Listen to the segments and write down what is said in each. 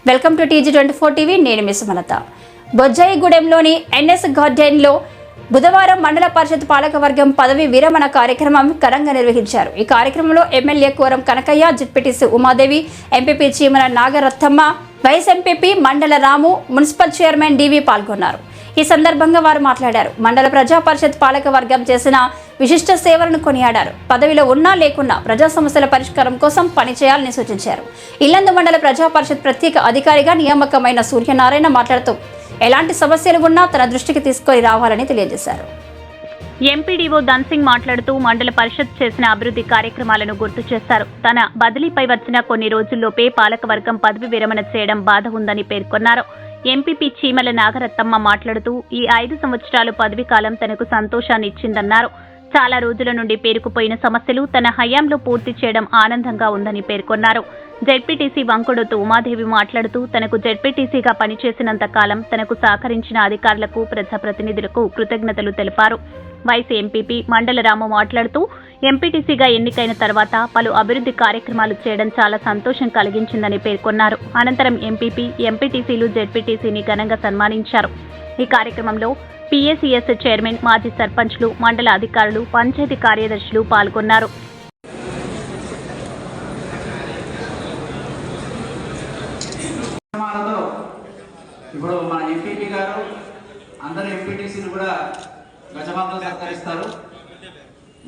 Welcome to TG24 TV. నేను మీ Sumalatha. బొజ్జాయిగూడెంలోని NS గార్డెన్లో బుధవారం మండల పరిషత్ పాలకవర్గం పదవి విరమణ కార్యక్రమం ఘనంగా నిర్వహించారు. ఈ కార్యక్రమంలో MLA Koram Kanakaiah, ZPTC Umadevi, MPP Cheemala Nagaratnamma, vice MPP మండల రాము, మున్సిపల్ చైర్మన్ DV పాల్గొన్నారు. ఈ సందర్భంగా వారు మాట్లాడారు. మండల ప్రజా పరిషత్ పాలక వర్గం చేసిన విశిష్ట సేవలను కొనియాడారు. పదవిలో ఉన్నా లేకున్నా ప్రజా సమస్యల పరిష్కారం కోసం పనిచేయాలని సూచించారు. ఇల్లందు మండల ప్రజా పరిషత్ ప్రత్యేక అధికారిగా నియామకమైన సూర్యనారాయణ మాట్లాడుతూ ఎలాంటి సమస్యలు ఉన్నా తన దృష్టికి తీసుకొని రావాలని తెలియజేశారు. ఎంపీడీఓ ధన్సింగ్ మాట్లాడుతూ మండల పరిషత్ చేసిన అభివృద్ధి కార్యక్రమాలను గుర్తు చేశారు. తన బదిలీపై వచ్చిన కొన్ని రోజుల్లోపే పాలకవర్గం పదవి విరమణ చేయడం బాధ ఉందని పేర్కొన్నారు. ఎంపీపీ చీమల నాగరత్నమ్మ మాట్లాడుతూ ఈ 5 సంవత్సరాలు పదవీ కాలం తనకు సంతోషాన్ని ఇచ్చిందన్నారు. చాలా రోజుల నుండి పేరుకుపోయిన సమస్యలు తన హయాంలో పూర్తి చేయడం ఆనందంగా ఉందని పేర్కొన్నారు. జెడ్పీటీసీ వంకుడుతూ ఉమాదేవి మాట్లాడుతూ తనకు జెడ్పీటీసీగా పనిచేసినంత కాలం తనకు సహకరించిన అధికారులకు, ప్రజాప్రతినిధులకు కృతజ్ఞతలు తెలిపారు. వైస్ ఎంపీపీ మండల రాము మాట్లాడుతూ ఎంపీటీసీగా ఎన్నికైన తర్వాత పలు అభివృద్ధి కార్యక్రమాలు చేయడం చాలా సంతోషం కలిగించిందని పేర్కొన్నారు. అనంతరం ఎంపీపీ, ఎంపీటీసీలు జెడ్పీటీసీని ఘనంగా సన్మానించారు. ఈ కార్యక్రమంలో PACS చైర్మన్, మాజీ సర్పంచ్లు, మండల అధికారులు, పంచాయతీ కార్యదర్శులు పాల్గొన్నారు. ఇప్పుడు మన ఎంపీపీ గారు అందరు ఎంపీటీసీలు కూడా గజమాతో సత్కరిస్తారు.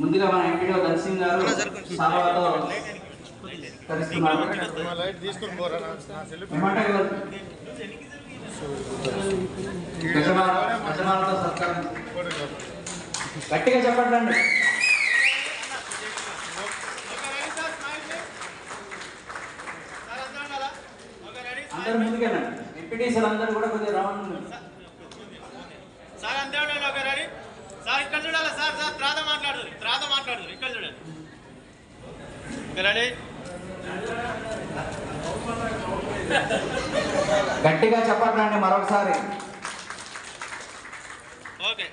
ముందుగా మన ఎంపీడీఓ ధన్సింగ్ గారు సాలవాతో సత్కరిస్తున్నారు. గజమాలతో సత్కారం గట్టిగా చెప్పండి. అందరూ ముందుకేనండి. ఎంపీటీసీలు అందరూ కూడా కొద్దిగా రౌండ్ సార్ అంతే ఉండాలి. సార్ ఇక్కడ చూడాలి. సార్ తర్వాత మాట్లాడదు ఇక్కడ చూడండి. గట్టిగా చెప్పండి మరొకసారి. ఓకే.